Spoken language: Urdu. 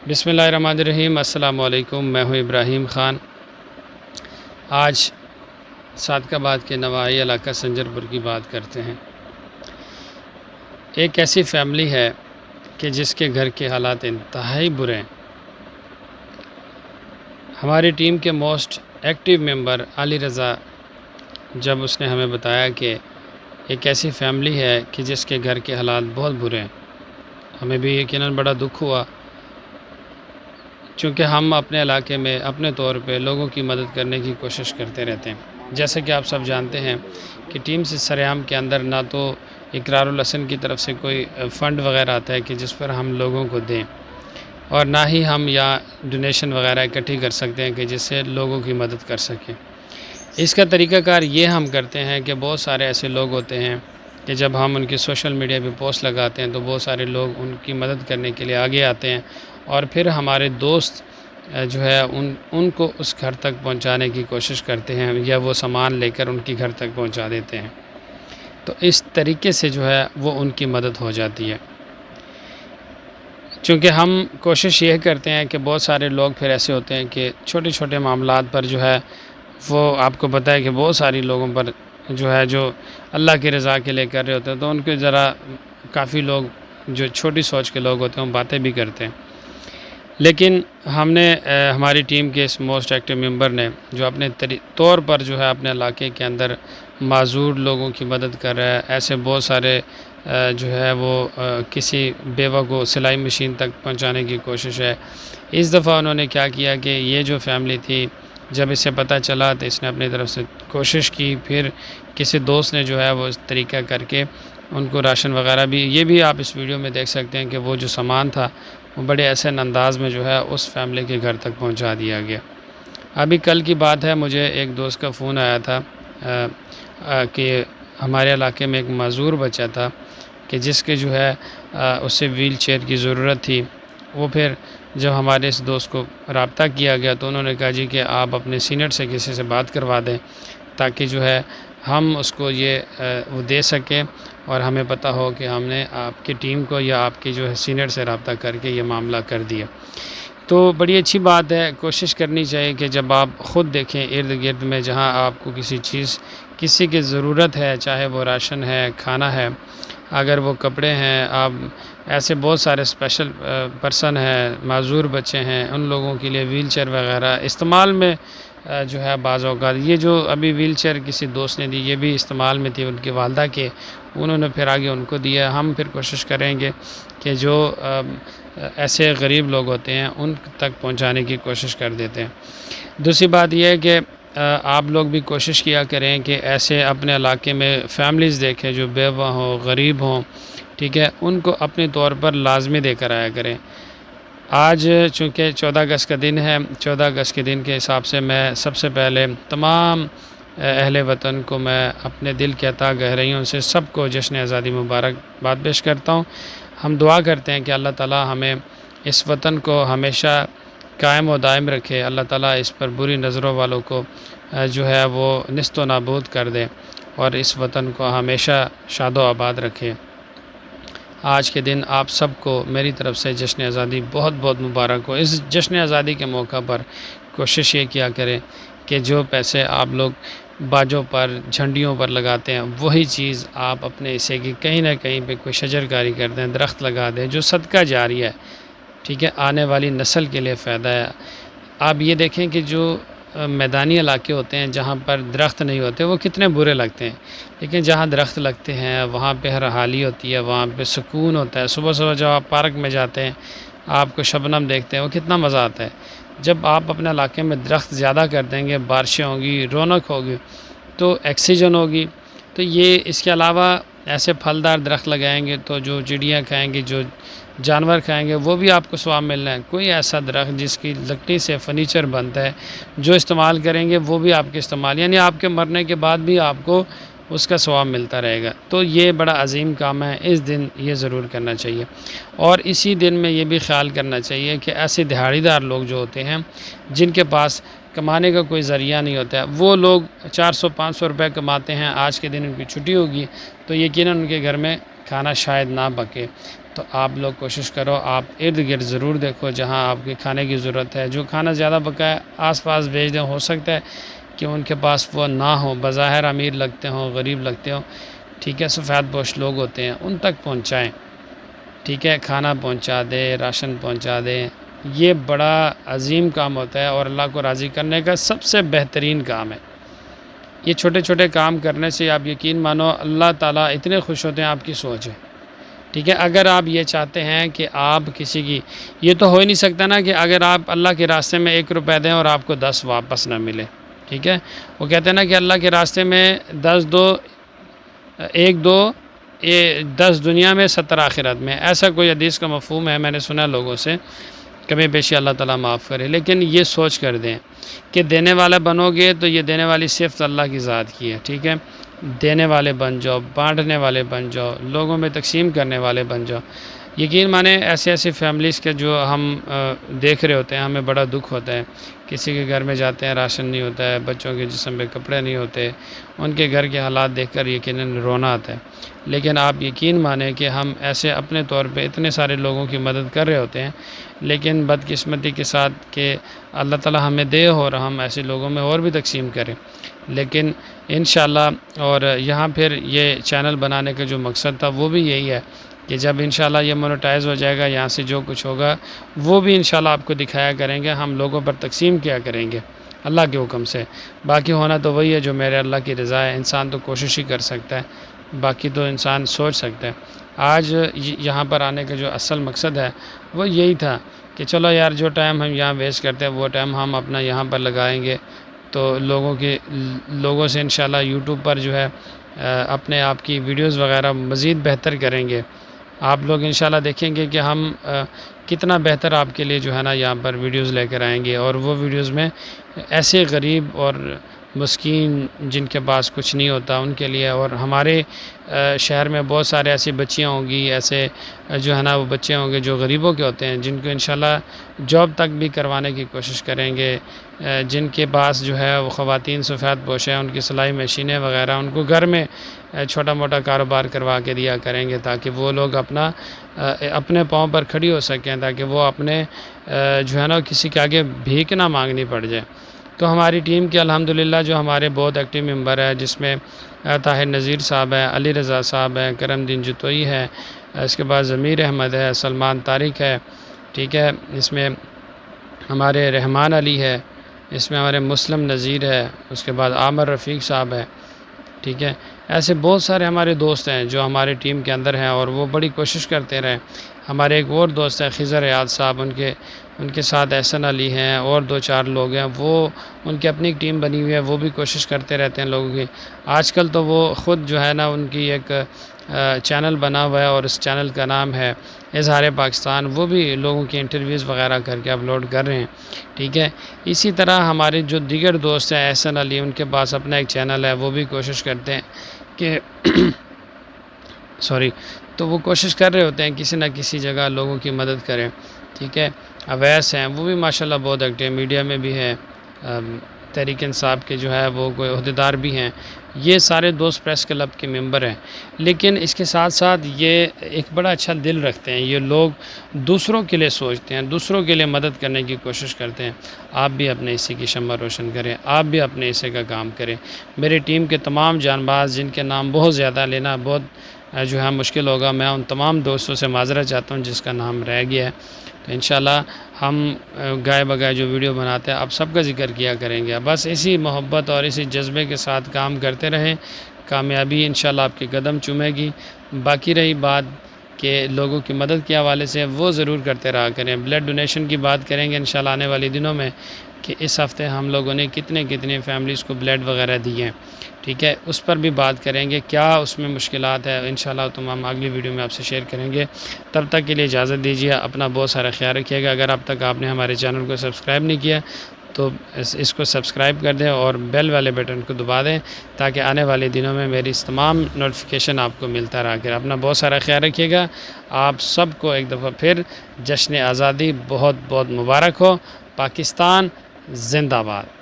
بسم اللہ الرحمن الرحیم۔ السلام علیکم، میں ہوں ابراہیم خان۔ آج صادقآباد کے نواحی علاقہ سنجر پور کی بات کرتے ہیں۔ ایک ایسی فیملی ہے کہ جس کے گھر کے حالات انتہائی برے ہیں۔ ہماری ٹیم کے موسٹ ایکٹیو ممبر علی رضا جب اس نے ہمیں بتایا کہ ایک ایسی فیملی ہے کہ جس کے گھر کے حالات بہت برے ہیں، ہمیں بھی یقیناً بڑا دکھ ہوا، چونکہ ہم اپنے علاقے میں اپنے طور پہ لوگوں کی مدد کرنے کی کوشش کرتے رہتے ہیں۔ جیسے کہ آپ سب جانتے ہیں کہ ٹیم سے سریام کے اندر نہ تو اقرار الحسن کی طرف سے کوئی فنڈ وغیرہ آتا ہے کہ جس پر ہم لوگوں کو دیں، اور نہ ہی ہم یا ڈونیشن وغیرہ اکٹھی کر سکتے ہیں کہ جس سے لوگوں کی مدد کر سکیں۔ اس کا طریقہ کار یہ ہم کرتے ہیں کہ بہت سارے ایسے لوگ ہوتے ہیں کہ جب ہم ان کی سوشل میڈیا پہ پوسٹ لگاتے ہیں تو بہت سارے لوگ ان کی مدد کرنے کے لیے آگے آتے ہیں، اور پھر ہمارے دوست جو ہے ان کو اس گھر تک پہنچانے کی کوشش کرتے ہیں، یا وہ سامان لے کر ان کی گھر تک پہنچا دیتے ہیں۔ تو اس طریقے سے جو ہے وہ ان کی مدد ہو جاتی ہے۔ چونکہ ہم کوشش یہ کرتے ہیں کہ بہت سارے لوگ پھر ایسے ہوتے ہیں کہ چھوٹے چھوٹے معاملات پر جو ہے وہ آپ کو پتہ ہے کہ بہت ساری لوگوں پر جو ہے جو اللہ کی رضا کے لیے کر رہے ہوتے ہیں، تو ان کے ذرا کافی لوگ جو چھوٹی سوچ کے لوگ ہوتے ہیں وہ باتیں بھی کرتے ہیں۔ لیکن ہم نے ہماری ٹیم کے اس موسٹ ایکٹیو ممبر نے جو اپنے طور پر جو ہے اپنے علاقے کے اندر معذور لوگوں کی مدد کر رہا ہے، ایسے بہت سارے جو ہے وہ کسی بیوہ کو سلائی مشین تک پہنچانے کی کوشش ہے۔ اس دفعہ انہوں نے کیا کیا کہ یہ جو فیملی تھی، جب اسے پتہ چلا تو اس نے اپنی طرف سے کوشش کی، پھر کسی دوست نے جو ہے وہ اس طریقہ کر کے ان کو راشن وغیرہ بھی، یہ بھی آپ اس ویڈیو میں دیکھ سکتے ہیں کہ وہ جو سامان تھا وہ بڑے احسن انداز میں جو ہے اس فیملی کے گھر تک پہنچا دیا گیا۔ ابھی کل کی بات ہے، مجھے ایک دوست کا فون آیا تھا کہ ہمارے علاقے میں ایک معذور بچہ تھا کہ جس کے جو ہے اسے ویل چیئر کی ضرورت تھی۔ وہ پھر جب ہمارے اس دوست کو رابطہ کیا گیا تو انہوں نے کہا جی کہ آپ اپنے سینئر سے کسی سے بات کروا دیں تاکہ جو ہے ہم اس کو یہ وہ دے سکیں، اور ہمیں پتہ ہو کہ ہم نے آپ کی ٹیم کو یا آپ کی جو ہے سینئر سے رابطہ کر کے یہ معاملہ کر دیا۔ تو بڑی اچھی بات ہے، کوشش کرنی چاہیے کہ جب آپ خود دیکھیں ارد گرد میں جہاں آپ کو کسی کی ضرورت ہے، چاہے وہ راشن ہے، کھانا ہے، اگر وہ کپڑے ہیں، آپ ایسے بہت سارے اسپیشل پرسن ہیں، معذور بچے ہیں، ان لوگوں کے لیے ویل چیئر وغیرہ استعمال میں جو ہے بعض اوقات یہ جو ابھی ویل چیئر کسی دوست نے دی، یہ بھی استعمال میں تھی ان کی والدہ کے، انہوں نے پھر آگے ان کو دیا۔ ہم پھر کوشش کریں گے کہ جو ایسے غریب لوگ ہوتے ہیں ان تک پہنچانے کی کوشش کر دیتے ہیں۔ دوسری بات یہ ہے کہ آپ لوگ بھی کوشش کیا کریں کہ ایسے اپنے علاقے میں فیملیز دیکھیں جو بیوہ ہوں، غریب ہوں، ٹھیک ہے، ان کو اپنے طور پر لازمی دے کر آیا کریں۔ آج چونکہ 14 اگست کا دن ہے، 14 اگست کے دن کے حساب سے میں سب سے پہلے تمام اہل وطن کو میں اپنے دل کے عطا گہرائیوں سے سب کو جشن آزادی مبارکباد پیش کرتا ہوں۔ ہم دعا کرتے ہیں کہ اللہ تعالی ہمیں اس وطن کو ہمیشہ قائم و دائم رکھے، اللہ تعالیٰ اس پر بری نظروں والوں کو جو ہے وہ نیست و نابود کر دے، اور اس وطن کو ہمیشہ شاد و آباد رکھے۔ آج کے دن آپ سب کو میری طرف سے جشن آزادی بہت بہت مبارک ہو۔ اس جشن آزادی کے موقع پر کوشش یہ کیا کریں کہ جو پیسے آپ لوگ باجوں پر، جھنڈیوں پر لگاتے ہیں، وہی چیز آپ اپنے حصے کی کہیں نہ کہیں پہ کوئی شجر کاری کر دیں، درخت لگا دیں، جو صدقہ جاری ہے، ٹھیک ہے، آنے والی نسل کے لیے فائدہ ہے۔ آپ یہ دیکھیں کہ جو میدانی علاقے ہوتے ہیں جہاں پر درخت نہیں ہوتے وہ کتنے برے لگتے ہیں، لیکن جہاں درخت لگتے ہیں وہاں پہ ہر حالی ہوتی ہے، وہاں پہ سکون ہوتا ہے۔ صبح صبح جب آپ پارک میں جاتے ہیں، آپ کو شبنم دیکھتے ہیں، وہ کتنا مزہ آتا ہے۔ جب آپ اپنے علاقے میں درخت زیادہ کر دیں گے، بارشیں ہوں گی، رونق ہوگی، تو آکسیجن ہوگی، تو یہ اس کے علاوہ ایسے پھلدار درخت لگائیں گے تو جو چڑیاں کھائیں گی، جو جانور کھائیں گے، وہ بھی آپ کو ثواب ملنا ہے۔ کوئی ایسا درخت جس کی لکڑی سے فرنیچر بنتا ہے جو استعمال کریں گے وہ بھی آپ کے استعمال، یعنی آپ کے مرنے کے بعد بھی آپ کو اس کا ثواب ملتا رہے گا۔ تو یہ بڑا عظیم کام ہے، اس دن یہ ضرور کرنا چاہیے، اور اسی دن میں یہ بھی خیال کرنا چاہیے کہ ایسے دہاڑی دار لوگ جو ہوتے ہیں جن کے پاس کمانے کا کوئی ذریعہ نہیں ہوتا ہے، وہ لوگ 400-500 روپے کماتے ہیں، آج کے دن ان کی چھٹی ہوگی تو یقیناً ان کے گھر میں کھانا شاید نہ پکے، تو آپ لوگ کوشش کرو آپ ارد گرد ضرور دیکھو جہاں آپ کے کھانے کی ضرورت ہے، جو کھانا زیادہ پکا ہے آس پاس بھیج دیں، ہو سکتا ہے کہ ان کے پاس وہ نہ ہو، بظاہر امیر لگتے ہوں، غریب لگتے ہوں، ٹھیک ہے، سفید پوش لوگ ہوتے ہیں، ان تک پہنچائیں، ٹھیک ہے، کھانا پہنچا دے، راشن پہنچا دیں، یہ بڑا عظیم کام ہوتا ہے اور اللہ کو راضی کرنے کا سب سے بہترین کام ہے۔ یہ چھوٹے چھوٹے کام کرنے سے آپ یقین مانو اللہ تعالیٰ اتنے خوش ہوتے ہیں، آپ کی سوچ ہے، ٹھیک ہے۔ اگر آپ یہ چاہتے ہیں کہ آپ کسی کی، یہ تو ہو ہی نہیں سکتا نا کہ اگر آپ اللہ کے راستے میں 1 روپے دیں اور آپ کو 10 واپس نہ ملے، ٹھیک ہے۔ وہ کہتے ہیں نا کہ اللہ کے راستے میں 10 دو، 1 دو، 10 دنیا میں 70 آخرت میں، ایسا کوئی حدیث کا مفہوم ہے، میں نے سنا لوگوں سے، کمی بیشی اللہ تعالیٰ معاف کرے۔ لیکن یہ سوچ کر دیں کہ دینے والا بنو گے تو یہ دینے والی صفت اللہ کی ذات کی ہے، ٹھیک ہے۔ دینے والے بن جاؤ، بانٹنے والے بن جاؤ، لوگوں میں تقسیم کرنے والے بن جاؤ۔ یقین مانیں ایسی فیملیز کے جو ہم دیکھ رہے ہوتے ہیں، ہمیں بڑا دکھ ہوتا ہے، کسی کے گھر میں جاتے ہیں راشن نہیں ہوتا ہے، بچوں کے جسم پہ کپڑے نہیں ہوتے، ان کے گھر کے حالات دیکھ کر یقیناً رونا آتا ہے۔ لیکن آپ یقین مانیں کہ ہم ایسے اپنے طور پہ اتنے سارے لوگوں کی مدد کر رہے ہوتے ہیں، لیکن بدقسمتی کے ساتھ کہ اللہ تعالیٰ ہمیں دے اور ہم ایسے لوگوں میں اور بھی تقسیم کریں۔ لیکن انشاءاللہ، اور یہاں پھر یہ چینل بنانے کا جو مقصد تھا وہ بھی یہی ہے کہ جب انشاءاللہ یہ مونیٹائز ہو جائے گا، یہاں سے جو کچھ ہوگا وہ بھی انشاءاللہ آپ کو دکھایا کریں گے، ہم لوگوں پر تقسیم کیا کریں گے اللہ کے حکم سے۔ باقی ہونا تو وہی ہے جو میرے اللہ کی رضا ہے، انسان تو کوشش ہی کر سکتا ہے، باقی تو انسان سوچ سکتا ہے۔ آج یہاں پر آنے کا جو اصل مقصد ہے وہ یہی تھا کہ چلو یار، جو ٹائم ہم یہاں ویسٹ کرتے ہیں وہ ٹائم ہم اپنا یہاں پر لگائیں گے، تو لوگوں سے انشاءاللہ یوٹیوب پر جو ہے اپنے آپ کی ویڈیوز وغیرہ مزید بہتر کریں گے۔ آپ لوگ انشاءاللہ دیکھیں گے کہ ہم کتنا بہتر آپ کے لیے جو ہے نا یہاں پر ویڈیوز لے کر آئیں گے، اور وہ ویڈیوز میں ایسے غریب اور مسکین جن کے پاس کچھ نہیں ہوتا ان کے لیے، اور ہمارے شہر میں بہت سارے ایسی بچیاں ہوں گی، ایسے جو ہے نا وہ بچے ہوں گے جو غریبوں کے ہوتے ہیں، جن کو انشاءاللہ جاب تک بھی کروانے کی کوشش کریں گے، جن کے پاس جو ہے وہ خواتین سفید پوش ہیں، ان کی سلائی مشینیں وغیرہ ان کو گھر میں چھوٹا موٹا کاروبار کروا کے دیا کریں گے، تاکہ وہ لوگ اپنے پاؤں پر کھڑی ہو سکیں، تاکہ وہ اپنے جو ہے نا کسی کے آگے بھیک نہ مانگنی پڑ جائے۔ تو ہماری ٹیم کے الحمدللہ جو ہمارے بہت ایکٹیو ممبر ہے، جس میں طاہر نذیر صاحب ہے، علی رضا صاحب ہے، کرم دین جتوئی ہے، اس کے بعد ضمیر احمد ہے، سلمان طارق ہے، ٹھیک ہے، اس میں ہمارے رحمان علی ہے، اس میں ہمارے مسلم نذیر ہے، اس کے بعد عامر رفیق صاحب ہے، ٹھیک ہے۔ ایسے بہت سارے ہمارے دوست ہیں جو ہمارے ٹیم کے اندر ہیں اور وہ بڑی کوشش کرتے رہے۔ ہمارے ایک اور دوست ہے خضر ریاض صاحب، ان کے ساتھ احسن علی ہیں اور 2-4 لوگ ہیں، وہ ان کی اپنی ٹیم بنی ہوئی ہے، وہ بھی کوشش کرتے رہتے ہیں لوگوں کی۔ آج کل تو وہ خود جو ہے نا ان کی ایک چینل بنا ہوا ہے، اور اس چینل کا نام ہے اظہار پاکستان، وہ بھی لوگوں کی انٹرویوز وغیرہ کر کے اپلوڈ کر رہے ہیں، ٹھیک ہے۔ اسی طرح ہمارے جو دیگر دوست ہیں احسن علی، ان کے پاس اپنا ایک چینل ہے، وہ بھی کوشش کرتے ہیں کہ تو وہ کوشش کر رہے ہوتے ہیں کسی نہ کسی جگہ لوگوں کی مدد کریں، ٹھیک ہے۔ اویس ہیں، وہ بھی ماشاءاللہ بہت ایکٹیو، میڈیا میں بھی ہیں، تحریک انصاف کے جو ہے وہ کوئی عہدیدار بھی ہیں، یہ سارے دوست پریس کلب کے ممبر ہیں۔ لیکن اس کے ساتھ ساتھ یہ ایک بڑا اچھا دل رکھتے ہیں، یہ لوگ دوسروں کے لیے سوچتے ہیں، دوسروں کے لیے مدد کرنے کی کوشش کرتے ہیں۔ آپ بھی اپنے حصے کی شمع روشن کریں، آپ بھی اپنے حصے کا کام کریں۔ میری ٹیم کے تمام جان باز جن کے نام بہت زیادہ لینا بہت جو ہے مشکل ہوگا، میں ان تمام دوستوں سے معذرت چاہتا ہوں جس کا نام رہ گیا ہے۔ تو انشاءاللہ ہم گائے بگائے جو ویڈیو بناتے ہیں آپ سب کا ذکر کیا کریں گے، بس اسی محبت اور اسی جذبے کے ساتھ کام کرتے رہیں، کامیابی انشاءاللہ آپ کے قدم چومے گی۔ باقی رہی بات کہ لوگوں کی مدد کے حوالے سے، وہ ضرور کرتے رہا کریں۔ بلڈ ڈونیشن کی بات کریں گے انشاءاللہ آنے والے دنوں میں کہ اس ہفتے ہم لوگوں نے کتنے فیملیز کو بلڈ وغیرہ دیے ہیں، ٹھیک ہے، اس پر بھی بات کریں گے، کیا اس میں مشکلات ہے، انشاءاللہ تمام اگلی ویڈیو میں آپ سے شیئر کریں گے۔ تب تک کے لیے اجازت دیجیے، اپنا بہت سارا خیال رکھیے گا۔ اگر اب تک آپ نے ہمارے چینل کو سبسکرائب نہیں کیا تو اس کو سبسکرائب کر دیں اور بیل والے بٹن کو دبا دیں، تاکہ آنے والے دنوں میں میری اس تمام نوٹیفیکیشن آپ کو ملتا رہا کر۔ اپنا بہت سارا خیال رکھیے گا۔ آپ سب کو ایک دفعہ پھر جشن آزادی بہت بہت مبارک ہو۔ پاکستان زندہ باد۔